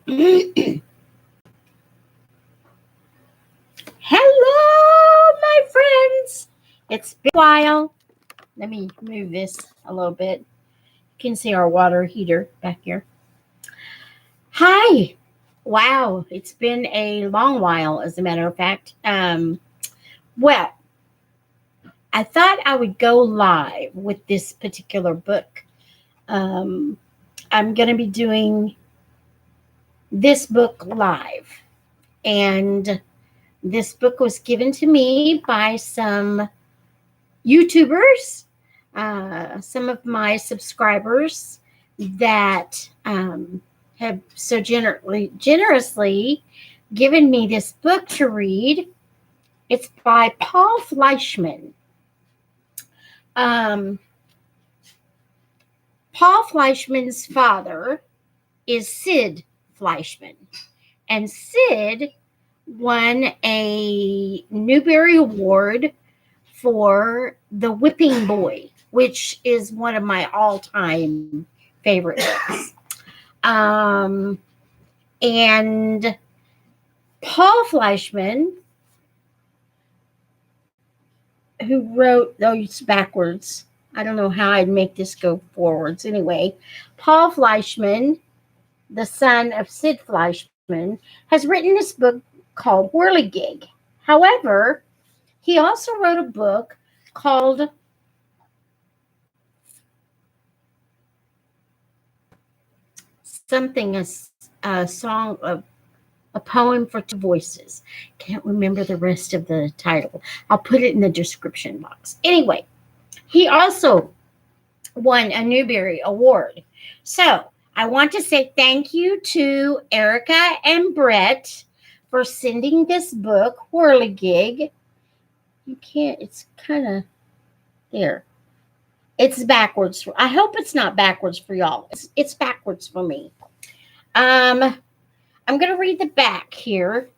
Hello, my friends. It's been a while. Let me move this a little bit. You can see our water heater back here. Hi. Wow, it's been a long while, as a matter of fact. Well, I thought I would go live with this particular book. Um, I'm going to be doing this book live. And this book was given to me by some YouTubers, some of my subscribers that have so generously given me this book to read. It's by Paul Fleischman. Paul Fleischman's father is Sid Fleischman, and Sid won a Newbery Award for The Whipping Boy, which is one of my all-time favorite books. And Paul Fleischman, who wrote, it's backwards. I don't know how I'd make this go forwards. Anyway, Paul Fleischman, the son of Sid Fleischman, has written this book called Whirligig. However, he also wrote a book called something, a song of a poem for two voices. Can't remember the rest of the title. I'll put it in the description box. Anyway, he also won a Newbery Award. So I want to say thank you to Erica and Brett for sending this book, Whirligig. You can't, it's kind of there. It's backwards. I hope it's not backwards for y'all. It's backwards for me. I'm going to read the back here.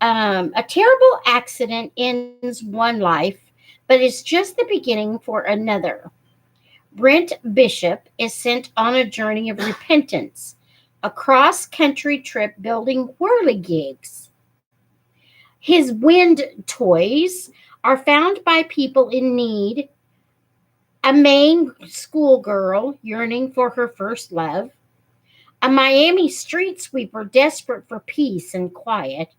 A terrible accident ends one life, but it's just the beginning for another. Brent Bishop is sent on a journey of repentance, a cross-country trip building whirligigs. His wind toys are found by people in need, a Maine schoolgirl yearning for her first love, a Miami street sweeper desperate for peace and quiet,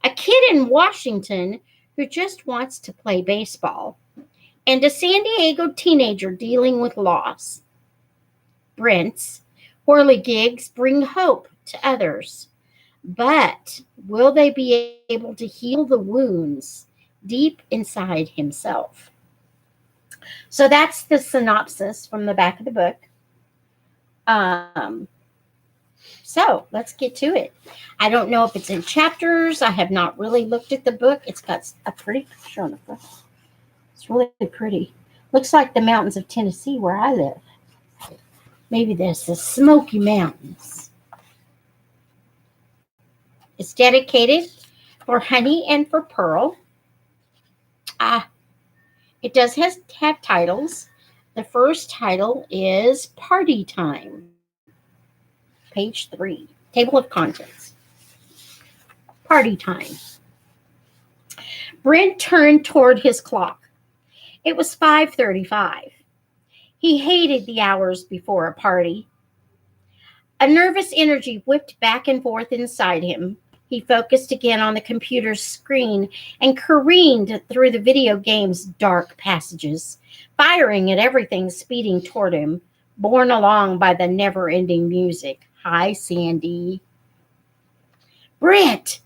a kid in Washington who just wants to play baseball, and a San Diego teenager dealing with loss. Brent's whirligigs bring hope to others, but will they be able to heal the wounds deep inside himself? So that's the synopsis from the back of the book. So let's get to it. I don't know if it's in chapters. I have not really looked at the book. It's got a pretty picture on the front. It's really pretty. Looks like the mountains of Tennessee where I live. Maybe this is Smoky Mountains. It's dedicated for Honey and for Pearl. It does have titles. The first title is Party Time. Page 3. Table of contents. Party time. Brent turned toward his clock. It was 5:35. He hated the hours before a party. A nervous energy whipped back and forth inside him. He focused again on the computer's screen and careened through the video game's dark passages, firing at everything speeding toward him, borne along by the never-ending music. Hi, Sandy. Brent!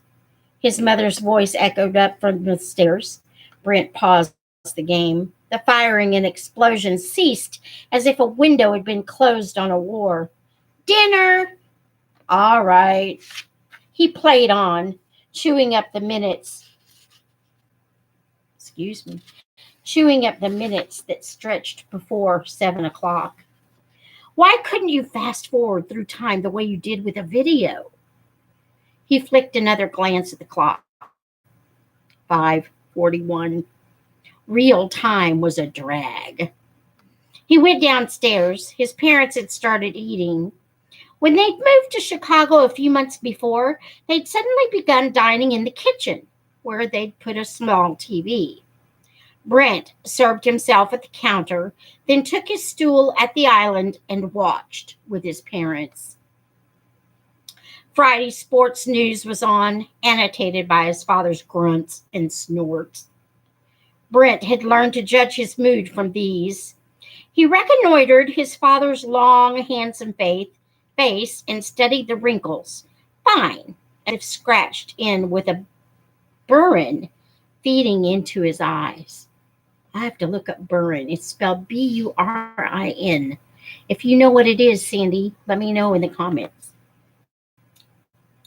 His mother's voice echoed up from the stairs. Brent paused the game. The firing and explosions ceased as if a window had been closed on a war. Dinner! All right. He played on, chewing up the minutes. Chewing up the minutes that stretched before 7 o'clock. Why couldn't you fast forward through time the way you did with a video? He flicked another glance at the clock. 5:41. Real time was a drag. He went downstairs. His parents had started eating. When they'd moved to Chicago a few months before, they'd suddenly begun dining in the kitchen, where they'd put a small TV. Brent served himself at the counter, then took his stool at the island and watched with his parents. Friday sports news was on, annotated by his father's grunts and snorts. Brent had learned to judge his mood from these. He reconnoitered his father's long, handsome face and studied the wrinkles, fine, as if scratched in with a burin feeding into his eyes. I have to look up burin. It's spelled Burin. If you know what it is, Sandy, let me know in the comments.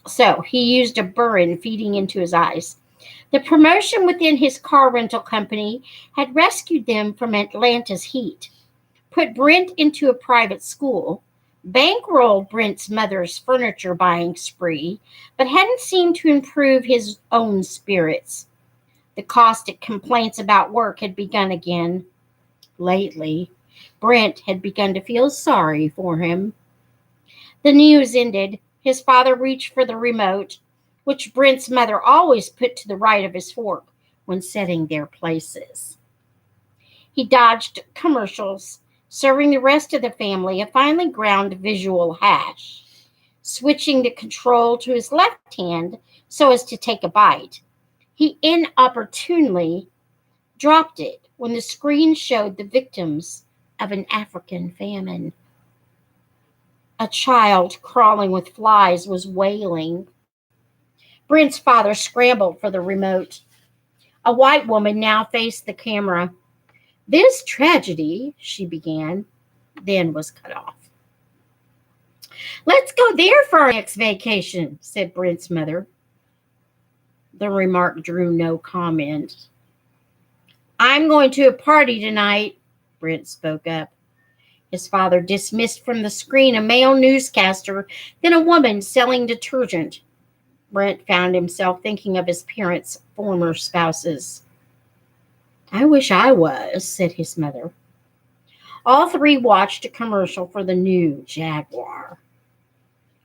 So he used a burin feeding into his eyes. The promotion within his car rental company had rescued them from Atlanta's heat, put Brent into a private school, bankrolled Brent's mother's furniture buying spree, but hadn't seemed to improve his own spirits. The caustic complaints about work had begun again. Lately, Brent had begun to feel sorry for him. The news ended. His father reached for the remote, which Brent's mother always put to the right of his fork when setting their places. He dodged commercials, serving the rest of the family a finely ground visual hash, switching the control to his left hand so as to take a bite. He inopportunely dropped it when the screen showed the victims of an African famine. A child crawling with flies was wailing. Brent's father scrambled for the remote. A white woman now faced the camera. "This tragedy," she began, then was cut off. "Let's go there for our next vacation," said Brent's mother. The remark drew no comment. "I'm going to a party tonight," Brent spoke up. His father dismissed from the screen a male newscaster, then a woman selling detergent. Brent found himself thinking of his parents' former spouses. "I wish I was," said his mother. All three watched a commercial for the new Jaguar.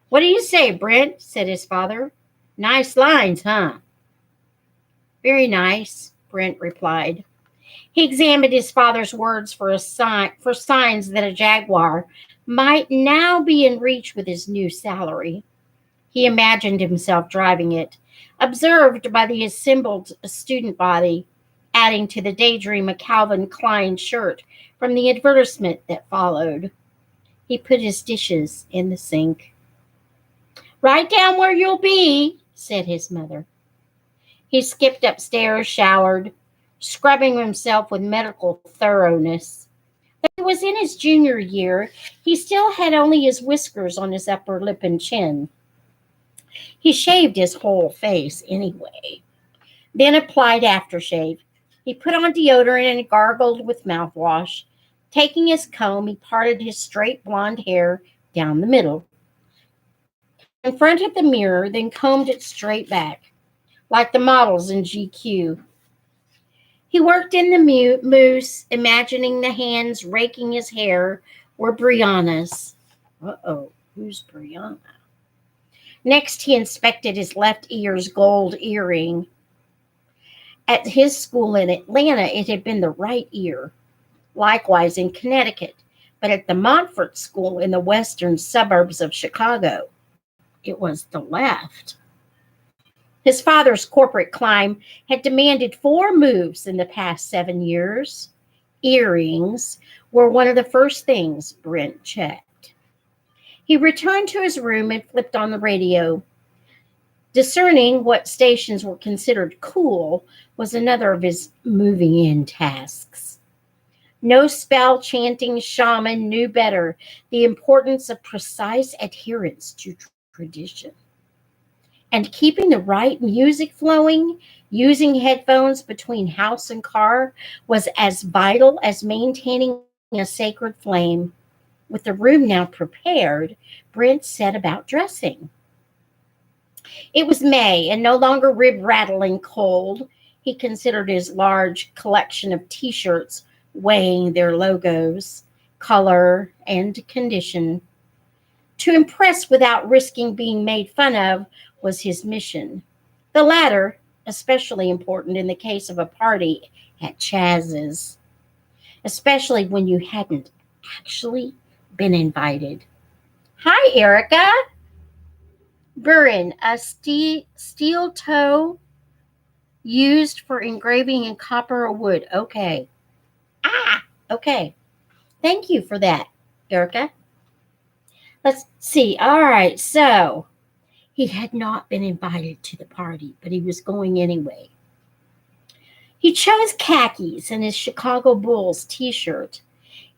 "What do you say, Brent?" said his father. "Nice lines, huh?" "Very nice," Brent replied. He examined his father's words for signs that a Jaguar might now be in reach with his new salary. He imagined himself driving it, observed by the assembled student body, adding to the daydream a Calvin Klein shirt from the advertisement that followed. He put his dishes in the sink. "Right down where you'll be," said his mother. He skipped upstairs, showered, scrubbing himself with medical thoroughness. Though he was in his junior year, he still had only his whiskers on his upper lip and chin. He shaved his whole face anyway, then applied aftershave. He put on deodorant and gargled with mouthwash. Taking his comb, he parted his straight blonde hair down the middle, confronted the mirror, then combed it straight back, like the models in GQ. He worked in the mousse, imagining the hands raking his hair were Brianna's. Uh-oh, who's Brianna? Next, he inspected his left ear's gold earring. At his school in Atlanta, it had been the right ear. Likewise in Connecticut, but at the Montfort School in the western suburbs of Chicago, it was the left. His father's corporate climb had demanded 4 moves in the past 7 years. Earrings were one of the first things Brent checked. He returned to his room and flipped on the radio. Discerning what stations were considered cool was another of his moving in tasks. No spell chanting shaman knew better the importance of precise adherence to tradition. And keeping the right music flowing, using headphones between house and car, was as vital as maintaining a sacred flame. With the room now prepared, Brent set about dressing. It was May and no longer rib-rattling cold. He considered his large collection of T-shirts, weighing their logos, color, and condition. To impress without risking being made fun of was his mission. The latter, especially important in the case of a party at Chaz's, especially when you hadn't actually been invited. Hi, Erica. Burin, a steel toe used for engraving in copper or wood. Okay. Okay. Thank you for that, Erica. Let's see. All right. So he had not been invited to the party, but he was going anyway. He chose khakis and his Chicago Bulls t-shirt.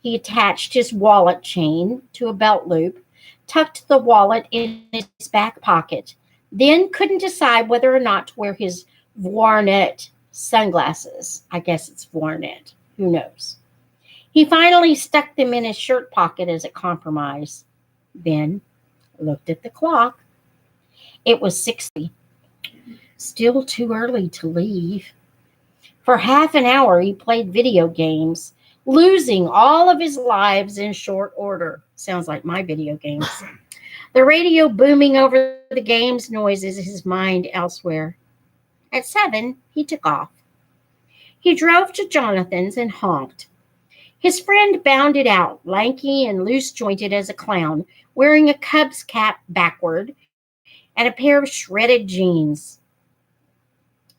He attached his wallet chain to a belt loop, tucked the wallet in his back pocket, then couldn't decide whether or not to wear his Vuarnet sunglasses. I guess it's Vuarnet. Who knows? He finally stuck them in his shirt pocket as a compromise, then looked at the clock. It was 6:30. Still too early to leave. For half an hour, he played video games, losing all of his lives in short order. Sounds like my video games. The radio booming over the game's noises, his mind elsewhere. At 7, he took off. He drove to Jonathan's and honked. His friend bounded out, lanky and loose-jointed as a clown, wearing a Cubs cap backward and a pair of shredded jeans.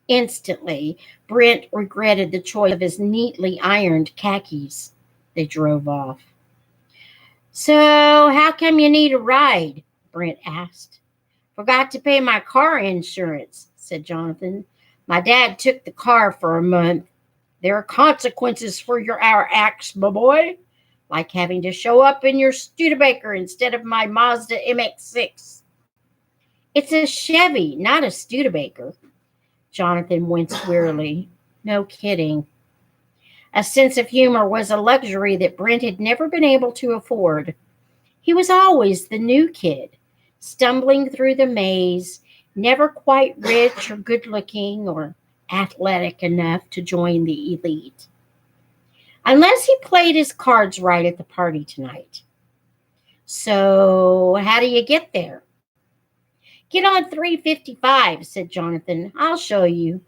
Instantly, Brent regretted the choice of his neatly ironed khakis. They drove off. So, how come you need a ride? Brent asked. Forgot to pay my car insurance, said Jonathan. My dad took the car for a month. There are consequences for our acts, my boy, like having to show up in your Studebaker instead of my Mazda MX-6. It's a Chevy, not a Studebaker. Jonathan winced wearily. No kidding. A sense of humor was a luxury that Brent had never been able to afford. He was always the new kid, stumbling through the maze, never quite rich or good-looking or athletic enough to join the elite. Unless he played his cards right at the party tonight. So, how do you get there? Get on 355, said Jonathan. I'll show you.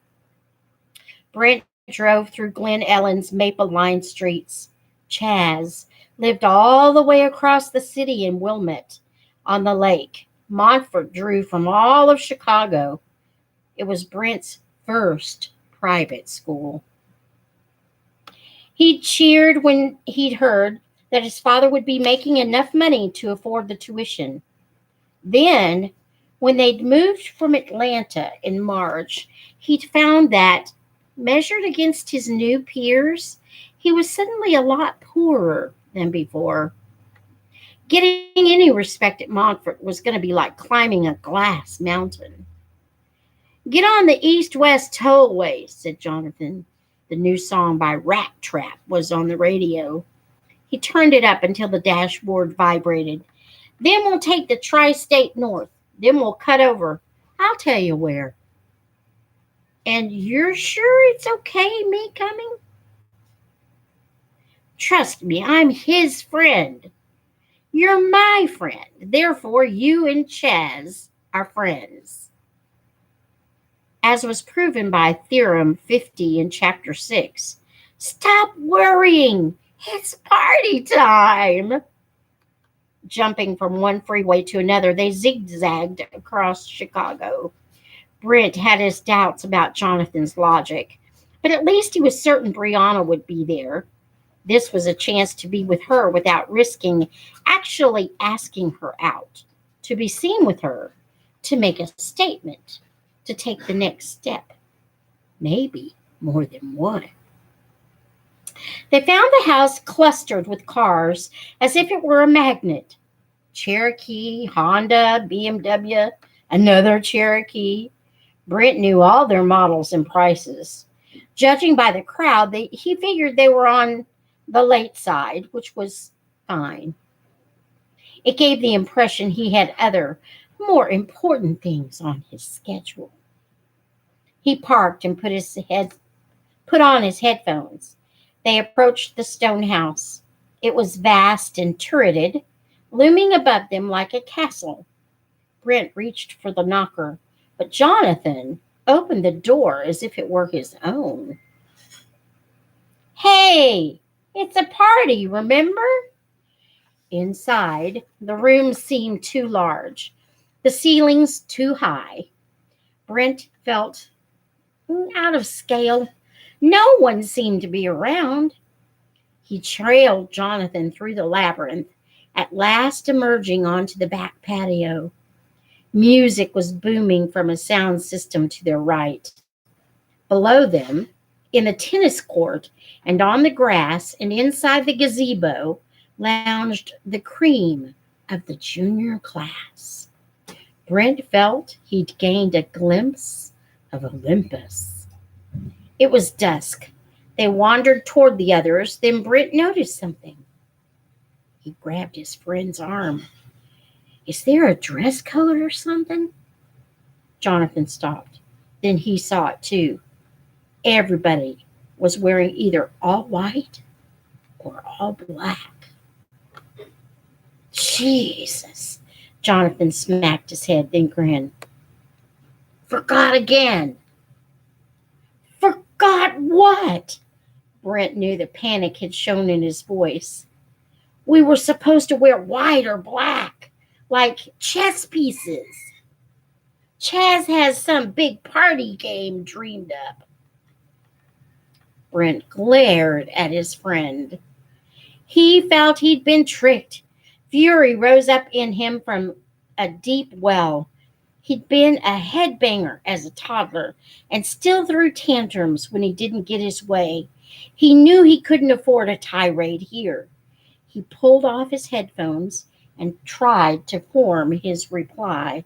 Brent drove through Glen Ellen's maple-lined streets. Chaz lived all the way across the city in Wilmette on the lake. Montfort drew from all of Chicago. It was Brent's first private school. He cheered when he'd heard that his father would be making enough money to afford the tuition. Then, when they'd moved from Atlanta in March, he'd found that, measured against his new peers, he was suddenly a lot poorer than before. Getting any respect at Montfort was going to be like climbing a glass mountain. Get on the east-west tollway, said Jonathan. The new song by Rat Trap was on the radio. He turned it up until the dashboard vibrated. Then we'll take the Tri-State North. Then we'll cut over. I'll tell you where. And you're sure it's okay, me coming? Trust me, I'm his friend. You're my friend. Therefore, you and Chaz are friends. As was proven by Theorem 50 in Chapter 6. Stop worrying. It's party time. Jumping from one freeway to another, they zigzagged across Chicago. Brent had his doubts about Jonathan's logic, but at least he was certain Brianna would be there. This was a chance to be with her without risking actually asking her out, to be seen with her, to make a statement, to take the next step. Maybe more than one. They found the house clustered with cars as if it were a magnet. Cherokee, Honda, BMW, another Cherokee. Brent knew all their models and prices. Judging by the crowd, he figured they were on the late side, which was fine. It gave the impression he had other, more important things on his schedule. He parked and put on his headphones. They approached the stone house. It was vast and turreted, looming above them like a castle. Brent reached for the knocker, but Jonathan opened the door as if it were his own. Hey, it's a party, remember? Inside, the room seemed too large, the ceilings too high. Brent felt out of scale. No one seemed to be around. He trailed Jonathan through the labyrinth, at last emerging onto the back patio. Music was booming from a sound system to their right. Below them, in the tennis court and on the grass and inside the gazebo, lounged the cream of the junior class. Brent felt he'd gained a glimpse of Olympus. It was dusk. They wandered toward the others, then Brent noticed something. He grabbed his friend's arm. Is there a dress code or something? Jonathan stopped. Then he saw it too. Everybody was wearing either all white or all black. Jesus. Jonathan smacked his head, then grinned. Forgot again. Forgot what? Brent knew the panic had shown in his voice. We were supposed to wear white or black, like chess pieces. Chaz has some big party game dreamed up. Brent glared at his friend. He felt he'd been tricked. Fury rose up in him from a deep well. He'd been a headbanger as a toddler and still threw tantrums when he didn't get his way. He knew he couldn't afford a tirade here. He pulled off his headphones and tried to form his reply.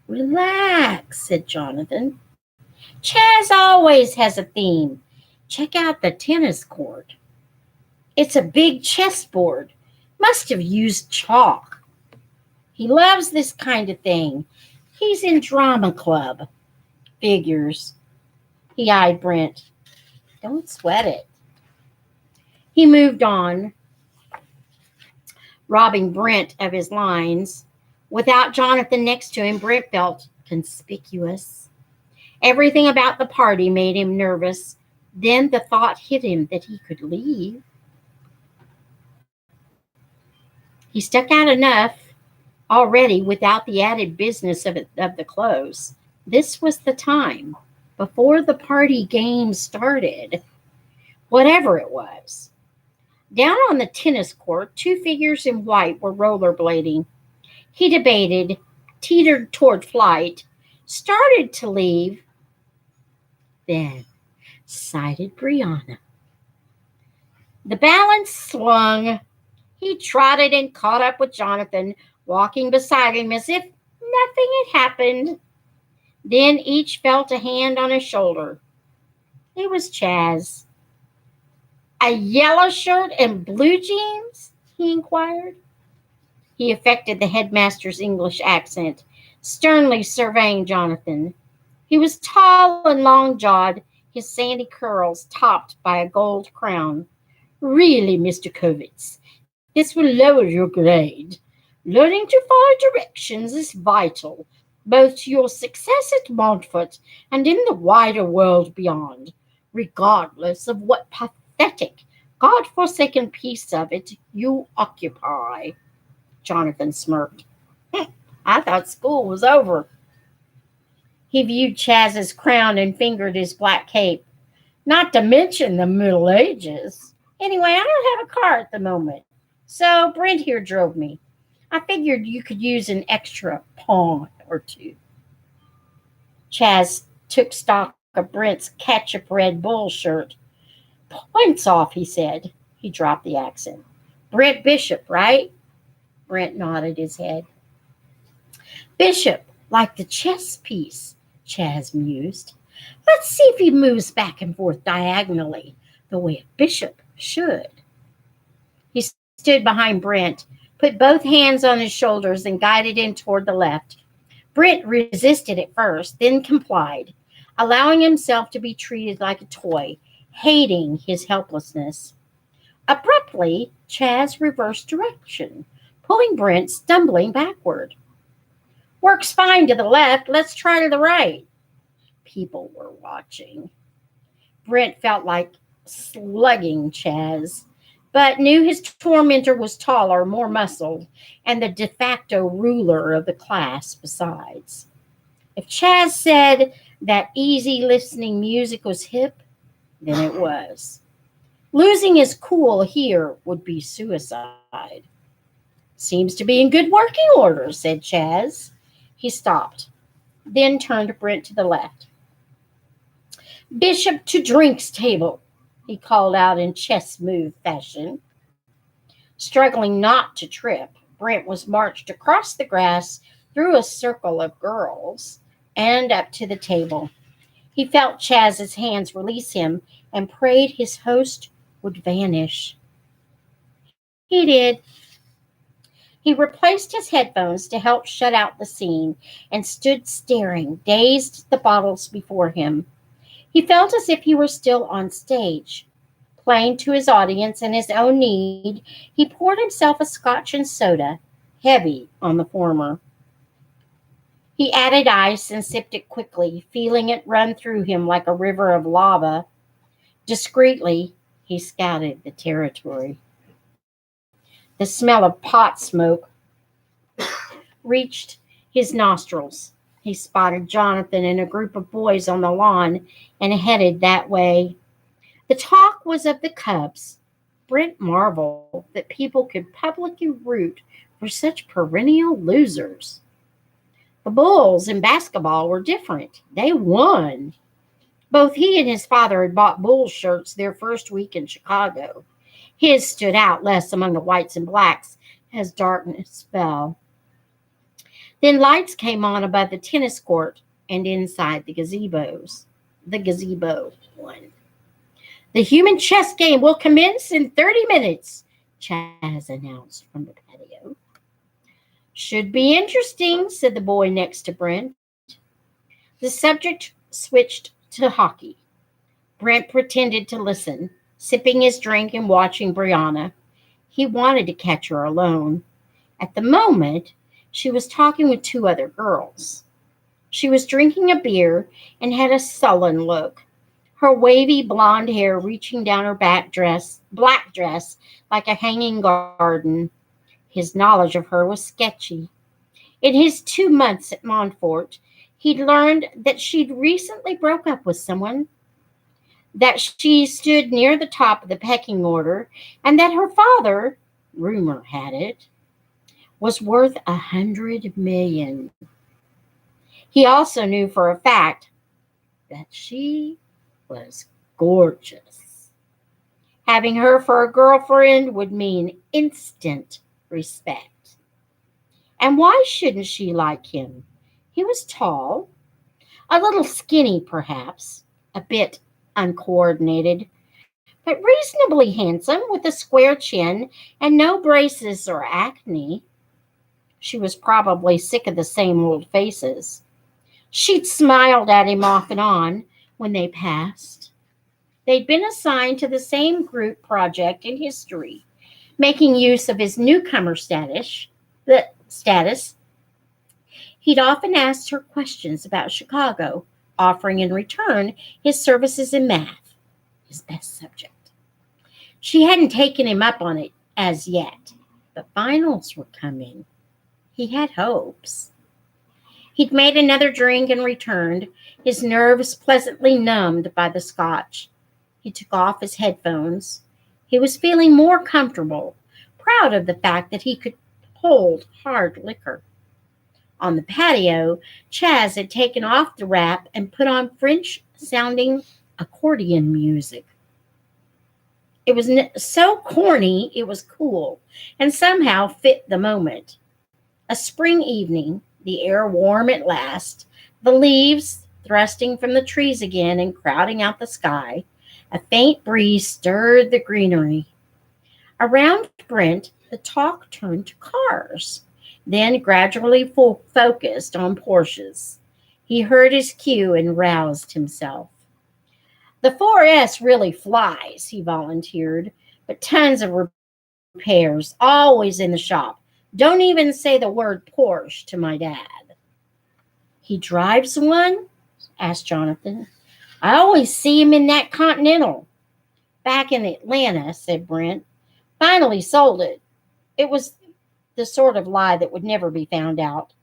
Relax, said Jonathan. Chaz always has a theme. Check out the tennis court. It's a big chessboard. Must have used chalk. He loves this kind of thing. He's in drama club. Figures. He eyed Brent. Don't sweat it. He moved on, robbing Brent of his lines. Without Jonathan next to him, Brent felt conspicuous. Everything about the party made him nervous. Then the thought hit him that he could leave. He stuck out enough already without the added business of the clothes. This was the time, before the party game started, whatever it was. Down on the tennis court, two figures in white were rollerblading. He debated, teetered toward flight, started to leave, then sighted Brianna. The balance swung. He trotted and caught up with Jonathan, walking beside him as if nothing had happened. Then each felt a hand on his shoulder. It was Chaz. A yellow shirt and blue jeans? He inquired. He affected the headmaster's English accent, sternly surveying Jonathan. He was tall and long-jawed, his sandy curls topped by a gold crown. Really, Mr. Kovitz, this will lower your grade. Learning to follow directions is vital, both to your success at Montfort and in the wider world beyond, regardless of what pathetic, God-forsaken piece of it you occupy. Jonathan smirked. I thought school was over. He viewed Chaz's crown and fingered his black cape. Not to mention the Middle Ages. Anyway, I don't have a car at the moment, so Brent here drove me. I figured you could use an extra pawn or two. Chaz took stock of Brent's ketchup Red Bull shirt. Points off, he said. He dropped the accent. Brent Bishop, right? Brent nodded his head. Bishop, like the chess piece, Chaz mused. Let's see if he moves back and forth diagonally, the way a bishop should. He stood behind Brent, put both hands on his shoulders, and guided him toward the left. Brent resisted at first, then complied, allowing himself to be treated like a toy, hating his helplessness. Abruptly, Chaz reversed direction, pulling Brent stumbling backward. Works fine to the left. Let's try to the right. People were watching. Brent felt like slugging Chaz, but knew his tormentor was taller, more muscled, and the de facto ruler of the class besides. If Chaz said that easy listening music was hip, then it was. Losing his cool here would be suicide. Seems to be in good working order, said Chaz. He stopped, then turned Brent to the left. Bishop to drinks table, he called out in chess move fashion. Struggling not to trip, Brent was marched across the grass through a circle of girls and up to the table. He felt Chaz's hands release him and prayed his host would vanish. He did. He replaced his headphones to help shut out the scene and stood staring, dazed at the bottles before him. He felt as if he were still on stage. Playing to his audience and his own need, he poured himself a scotch and soda, heavy on the former. He added ice and sipped it quickly, feeling it run through him like a river of lava. Discreetly, he scouted the territory. The smell of pot smoke reached his nostrils. He spotted Jonathan and a group of boys on the lawn and headed that way. The talk was of the Cubs. Brent marveled that people could publicly root for such perennial losers. The Bulls in basketball were different. They won. Both he and his father had bought Bulls shirts their first week in Chicago. His stood out less among the whites and blacks as darkness fell. Then lights came on above the tennis court and inside the gazebos. The gazebo won. The human chess game will commence in 30 minutes, Chaz announced from the patio. Should be interesting, said the boy next to Brent. The subject switched to hockey. Brent pretended to listen, sipping his drink and watching Brianna. He wanted to catch her alone. At the moment, she was talking with two other girls. She was drinking a beer and had a sullen look, her wavy blonde hair reaching down her black dress like a hanging garden. His knowledge of her was sketchy. In his 2 months at Montfort, he'd learned that she'd recently broke up with someone, that she stood near the top of the pecking order, and that her father, rumor had it, was worth 100 million. He also knew for a fact that she was gorgeous. Having her for a girlfriend would mean instant respect. And why shouldn't she like him? He was tall, a little skinny perhaps, a bit uncoordinated, but reasonably handsome with a square chin and no braces or acne. She was probably sick of the same old faces. She'd smiled at him off and on when they passed. They'd been assigned to the same group project in history, making use of his newcomer status. He'd often asked her questions about Chicago, offering in return his services in math, his best subject. She hadn't taken him up on it as yet, but finals were coming. He had hopes. He'd made another drink and returned, his nerves pleasantly numbed by the scotch. He took off his headphones. He was feeling more comfortable, proud of the fact that he could hold hard liquor. On the patio, Chaz had taken off the wrap and put on French-sounding accordion music. It was so corny, it was cool, and somehow fit the moment. A spring evening, the air warm at last, the leaves thrusting from the trees again and crowding out the sky. A faint breeze stirred the greenery. Around Brent, the talk turned to cars, then gradually focused on Porsches. He heard his cue and roused himself. The 4S really flies, he volunteered, but tons of repairs, always in the shop. Don't even say the word Porsche to my dad. He drives one? Asked Jonathan. I always see him in that Continental. Back in Atlanta, said Brent. Finally sold it. It was the sort of lie that would never be found out.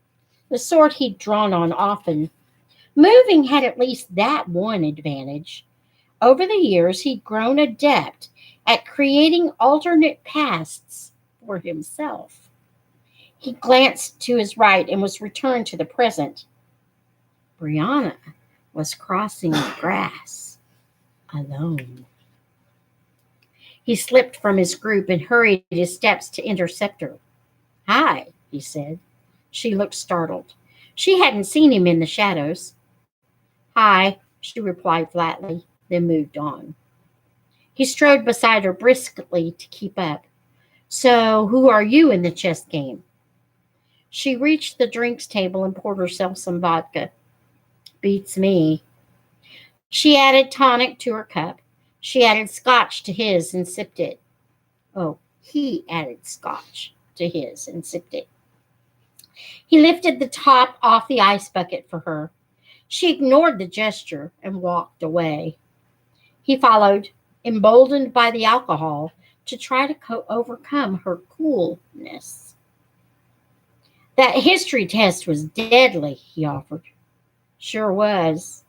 The sort he'd drawn on often. Moving had at least that one advantage. Over the years, he'd grown adept at creating alternate pasts for himself. He glanced to his right and was returned to the present. Brianna was crossing the grass, alone. He slipped from his group and hurried his steps to intercept her. Hi, he said. She looked startled. She hadn't seen him in the shadows. Hi, she replied flatly, then moved on. He strode beside her briskly to keep up. So, who are you in the chess game? She reached the drinks table and poured herself some vodka. Beats me. She added tonic to her cup. She added scotch to his and sipped it. Oh, he added scotch to his and sipped it. He lifted the top off the ice bucket for her. She ignored the gesture and walked away. He followed, emboldened by the alcohol, to try to overcome her coolness. That history test was deadly, he offered. Sure was.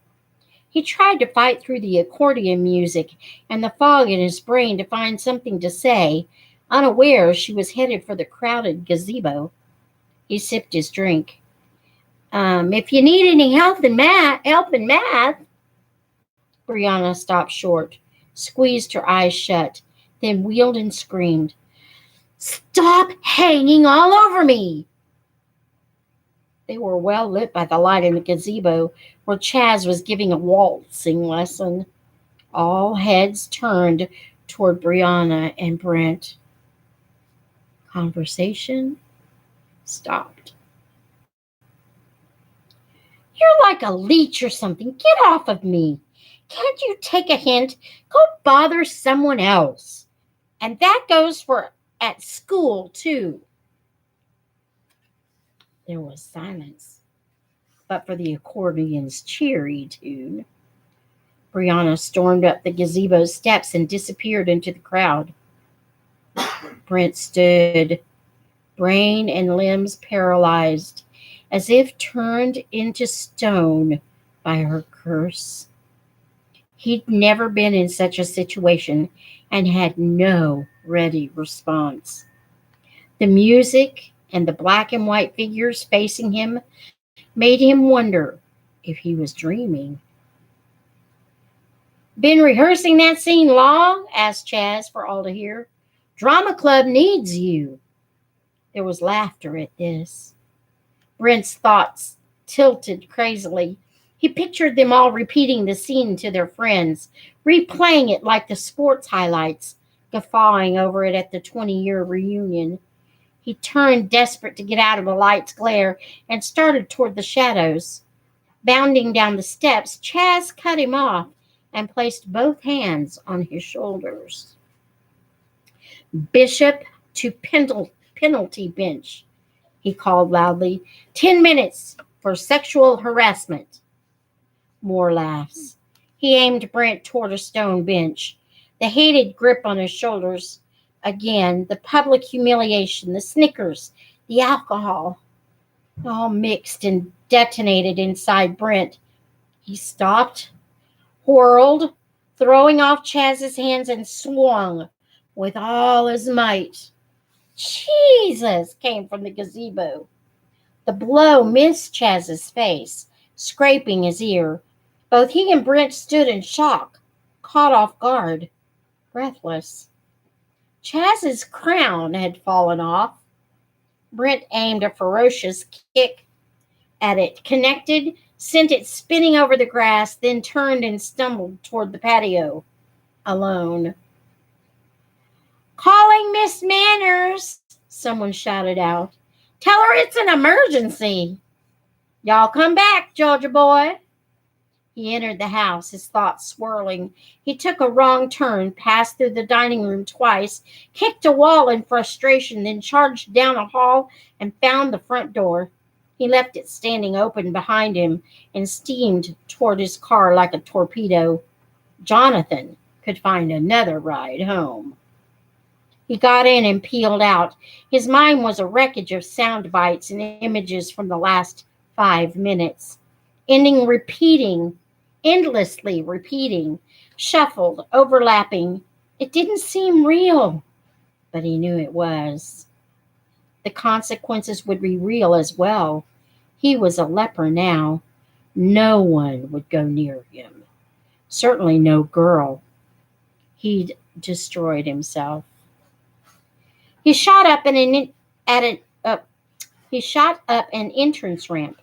He tried to fight through the accordion music and the fog in his brain to find something to say, unaware she was headed for the crowded gazebo. He sipped his drink. If you need any help in math, Brianna stopped short, squeezed her eyes shut, then wheeled and screamed, Stop hanging all over me! They were well lit by the light in the gazebo where Chaz was giving a waltzing lesson. All heads turned toward Brianna and Brent. Conversation stopped. You're like a leech or something. Get off of me. Can't you take a hint? Go bother someone else. And that goes for at school, too. There was silence, but for the accordion's cheery tune. Brianna stormed up the gazebo steps and disappeared into the crowd. Brent stood, brain and limbs paralyzed, as if turned into stone by her curse. He'd never been in such a situation and had no ready response. The music and the black and white figures facing him made him wonder if he was dreaming. Been rehearsing that scene long? Asked Chaz for all to hear. Drama club needs you. There was laughter at this. Brent's thoughts tilted crazily. He pictured them all repeating the scene to their friends, replaying it like the sports highlights, guffawing over it at the 20-year reunion. He turned, desperate to get out of the light's glare, and started toward the shadows. Bounding down the steps, Chaz cut him off and placed both hands on his shoulders. Bishop to penalty bench, he called loudly. 10 minutes for sexual harassment. More laughs. He aimed Brent toward a stone bench. The hated grip on his shoulders. Again, the public humiliation, the snickers, the alcohol, all mixed and detonated inside Brent. He stopped, whirled, throwing off Chaz's hands, and swung with all his might. Jesus! Came from the gazebo. The blow missed Chaz's face, scraping his ear. Both he and Brent stood in shock, caught off guard, breathless. Chaz's crown had fallen off. Brent aimed a ferocious kick at it, connected, sent it spinning over the grass, then turned and stumbled toward the patio, alone. Calling Miss Manners, someone shouted out. Tell her it's an emergency. Y'all come back, Georgia boy. He entered the house, his thoughts swirling. He took a wrong turn, passed through the dining room twice, kicked a wall in frustration, then charged down a hall and found the front door. He left it standing open behind him and steamed toward his car like a torpedo. Jonathan could find another ride home. He got in and peeled out. His mind was a wreckage of sound bites and images from the last 5 minutes, endlessly repeating, shuffled, overlapping. It didn't seem real, but he knew it was. The consequences would be real as well. He was a leper now. No one would go near him. Certainly no girl. He'd destroyed himself. He shot up he shot up an entrance ramp.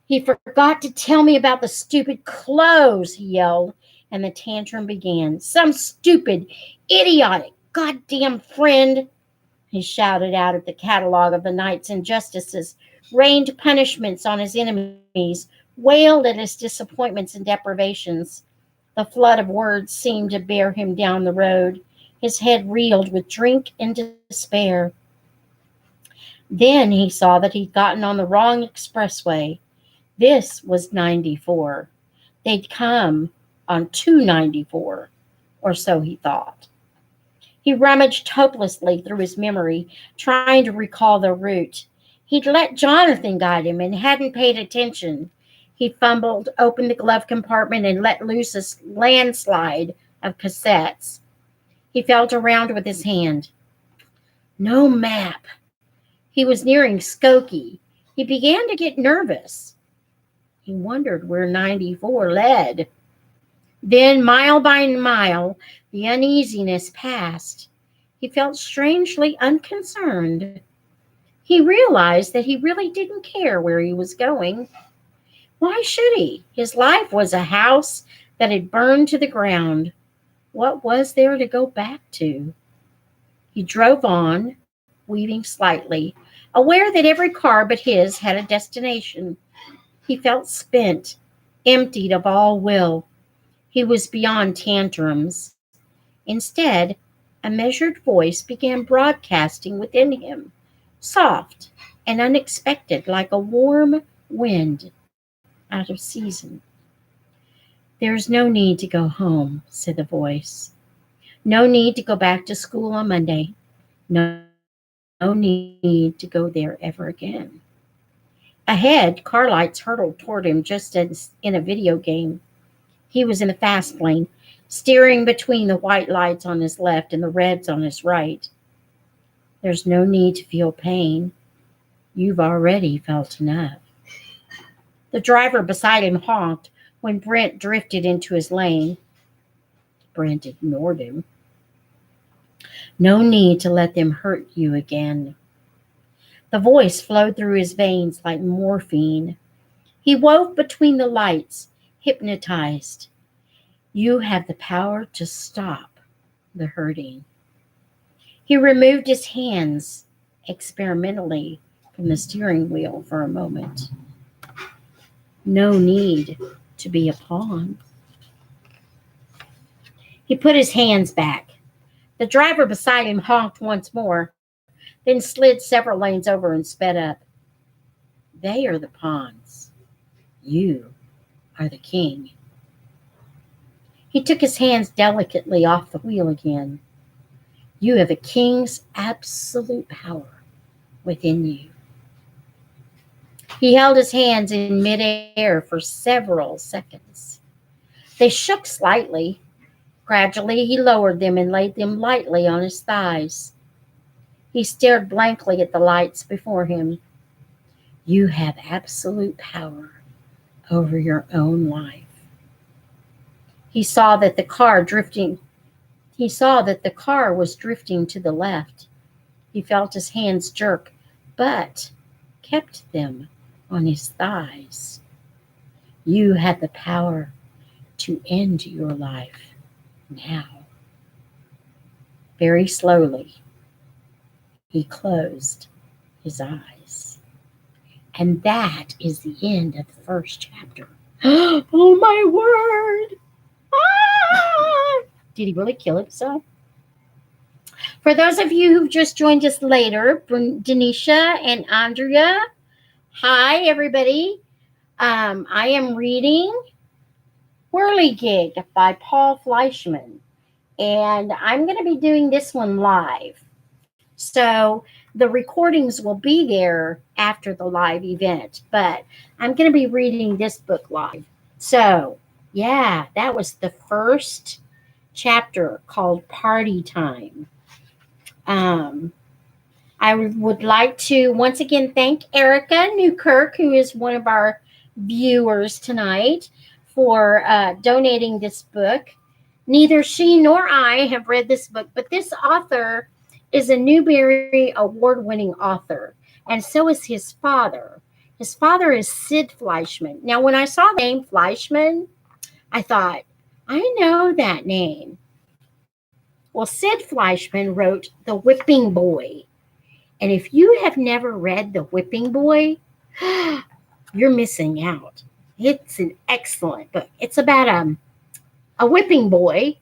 He forgot to tell me about the stupid clothes, he yelled, and the tantrum began. Some stupid, idiotic, goddamn friend, he shouted out at the catalog of the night's injustices, rained punishments on his enemies, wailed at his disappointments and deprivations. The flood of words seemed to bear him down the road. His head reeled with drink and despair. Then he saw that he'd gotten on the wrong expressway. This was 94. They'd come on 294, or so he thought. He rummaged hopelessly through his memory, trying to recall the route. He'd let Jonathan guide him and hadn't paid attention. He fumbled, opened the glove compartment, and let loose a landslide of cassettes. He felt around with his hand. No map. He was nearing Skokie. He began to get nervous. He wondered where 94 led. Then, mile by mile, the uneasiness passed. He felt strangely unconcerned. He realized that he really didn't care where he was going. Why should he? His life was a house that had burned to the ground. What was there to go back to? He drove on, weaving slightly, aware that every car but his had a destination. He felt spent, emptied of all will. He was beyond tantrums. Instead, a measured voice began broadcasting within him, soft and unexpected, like a warm wind out of season. There's no need to go home, said the voice. No need to go back to school on Monday. No need to go there ever again. Ahead, car lights hurtled toward him just as in a video game. He was in the fast lane, steering between the white lights on his left and the reds on his right. There's no need to feel pain. You've already felt enough. The driver beside him honked when Brent drifted into his lane. Brent ignored him. No need to let them hurt you again. The voice flowed through his veins like morphine. He wove between the lights, hypnotized. You have the power to stop the hurting. He removed his hands experimentally from the steering wheel for a moment. No need to be a pawn. He put his hands back. The driver beside him honked once more, then slid several lanes over and sped up. They are the pawns. You are the king. He took his hands delicately off the wheel again. You have a king's absolute power within you. He held his hands in midair for several seconds. They shook slightly. Gradually, he lowered them and laid them lightly on his thighs. He stared blankly at the lights before him. You have absolute power over your own life. He saw that the car was drifting to the left. He felt his hands jerk, but kept them on his thighs. You have the power to end your life now. Very slowly, he closed his eyes. And that is the end of the first chapter Oh my word! Ah! Did he really kill himself? For those of you who've just joined us later, Denisha and Andrea, hi everybody. I am reading Whirligig by Paul Fleischman, and I'm going to be doing this one live. So the recordings will be there after the live event, but I'm going to be reading this book live. So, yeah, that was the first chapter called Party Time. I would like to once again thank Erica Newkirk, who is one of our viewers tonight, for donating this book. Neither she nor I have read this book, but this author is a Newbery Award-winning author, and so is his father. His father is Sid Fleischman. Now, when I saw the name Fleischman, I thought, I know that name. Well, Sid Fleischman wrote The Whipping Boy. And if you have never read The Whipping Boy, you're missing out. It's an excellent book. It's about a whipping boy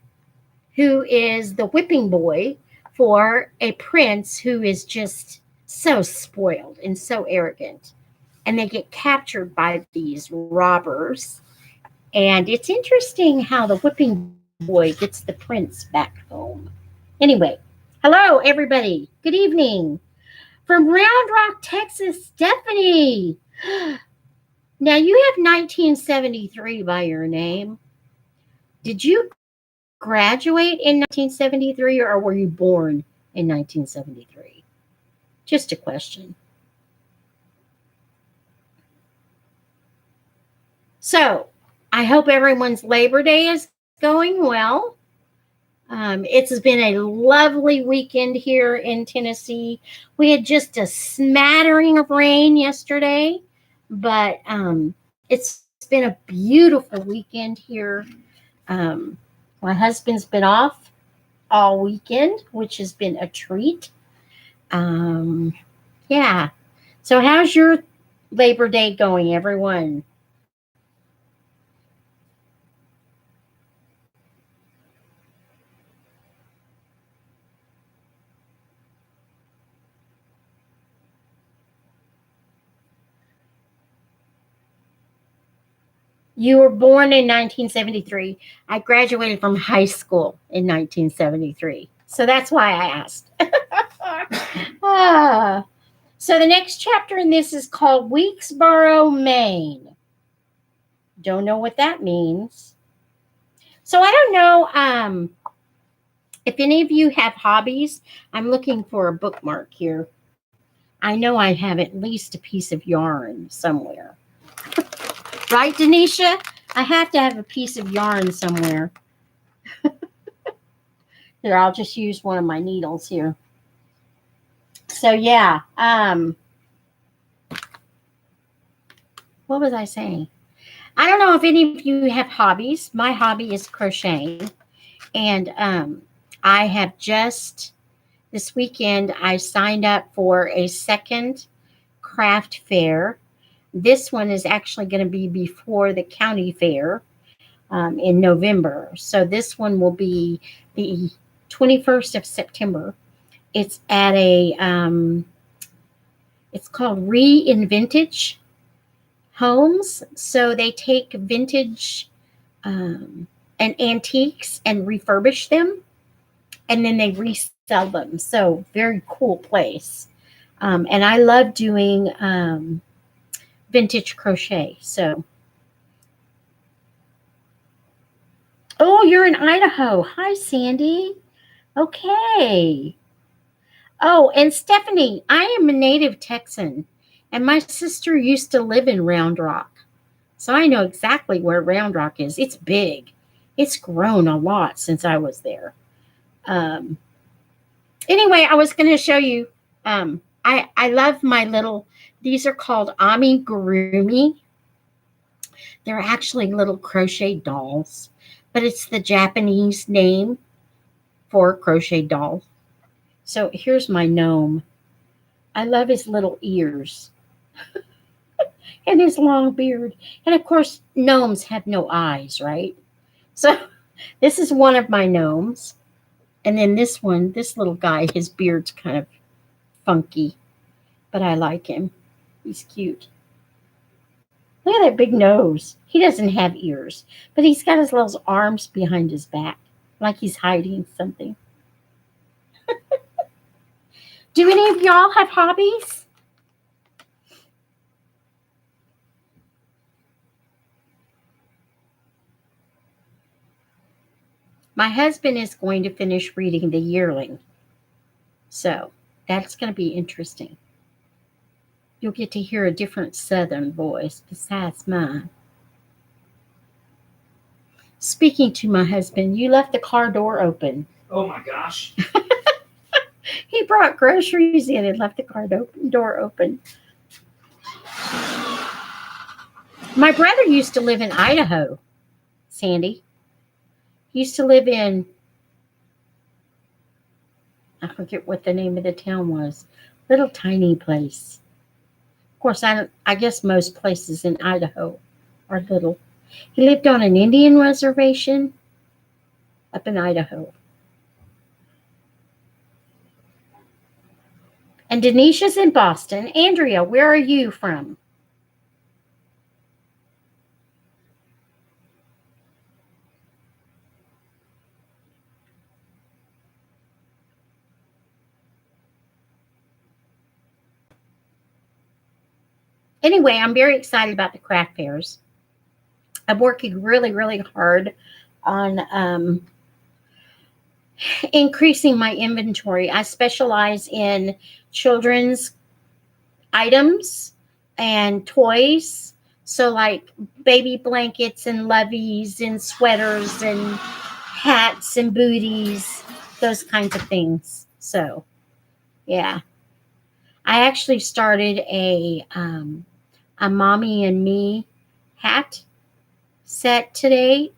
who is the whipping boy for a prince who is just so spoiled and so arrogant. And they get captured by these robbers. And it's interesting how the whipping boy gets the prince back home. Anyway, hello, everybody. Good evening. From Round Rock, Texas, Stephanie. Now, you have 1973 by your name. Did you graduate in 1973 or were you born in 1973? Just a question. So, I hope everyone's Labor Day is going well. It's been a lovely weekend here in Tennessee. We had just a smattering of rain yesterday, but it's been a beautiful weekend here. My husband's been off all weekend, which has been a treat. Yeah. So how's your Labor Day going, everyone? You were born in 1973. I graduated from high school in 1973. So that's why I asked. So the next chapter in this is called Weeksboro, Maine. Don't know what that means. So I don't know if any of you have hobbies. I'm looking for a bookmark here. I know I have at least a piece of yarn somewhere. Right, Denisha? I have to have a piece of yarn somewhere. Here, I'll just use one of my needles here. So yeah, what was I saying? I don't know if any of you have hobbies. My hobby is crocheting, and I have just this weekend I signed up for a second craft fair. This one is actually going to be before the county fair in November. So this one will be the 21st of September. It's at it's called Reinvintage Homes. So they take vintage and antiques and refurbish them, and then they resell them. So very cool place. And I love doing vintage crochet. So, oh, you're in Idaho. Hi, Sandy. Okay. Oh, and Stephanie, I am a native Texan, and my sister used to live in Round Rock. So I know exactly where Round Rock is. It's big. It's grown a lot since I was there. Um, anyway, I was going to show you. I love my little. These are called amigurumi. They're actually little crochet dolls, but it's the Japanese name for crochet doll. So here's my gnome. I love his little ears. and his long beard. And of course, gnomes have no eyes, right? So this is one of my gnomes. And then this one, this little guy, his beard's kind of funky, but I like him. He's cute. Look at that big nose. He doesn't have ears, but he's got his little arms behind his back, like he's hiding something. Do any of y'all have hobbies? My husband is going to finish reading The Yearling. So that's going to be interesting. You'll get to hear a different Southern voice besides mine. Speaking to my husband, you left the car door open. Oh my gosh. He brought groceries in and left the car door open. My brother used to live in Idaho, Sandy. He used to live in, I forget what the name of the town was. Little tiny place. Of course, I guess most places in Idaho are little. He lived on an Indian reservation up in Idaho. And Denisha's in Boston. Andrea, where are you from? Anyway, I'm very excited about the craft fairs. I'm working really, really hard on increasing my inventory. I specialize in children's items and toys. So like baby blankets and loveys and sweaters and hats and booties, those kinds of things. So, yeah. I actually started a mommy and me hat set today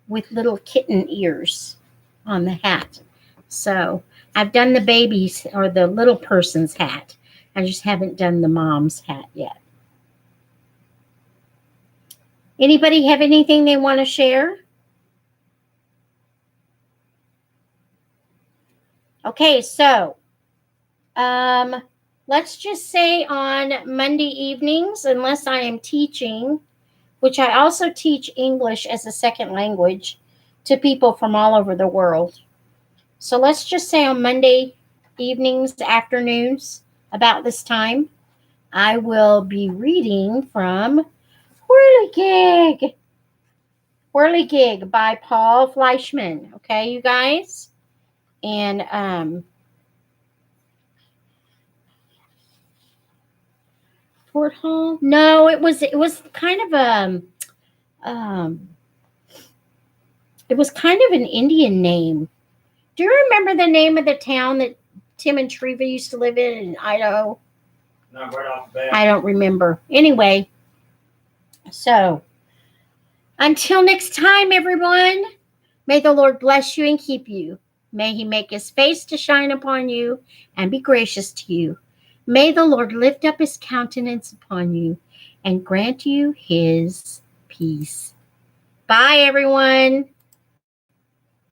with little kitten ears on the hat. So I've done the baby's or the little person's hat. I just haven't done the mom's hat yet. Anybody have anything they want to share? Okay, so let's just say on Monday evenings, unless I am teaching, which I also teach English as a second language to people from all over the world. So let's just say on Monday evenings, afternoons, about this time, I will be reading from Whirligig. Whirligig by Paul Fleischman. Okay, you guys? And Fort Hall? No, it was kind of it was kind of an Indian name. Do you remember the name of the town that Tim and Treva used to live in Idaho? Not right off the bat. I don't remember. Anyway, so until next time, everyone, may the Lord bless you and keep you. May he make his face to shine upon you and be gracious to you. May the Lord lift up his countenance upon you and grant you his peace. Bye, everyone.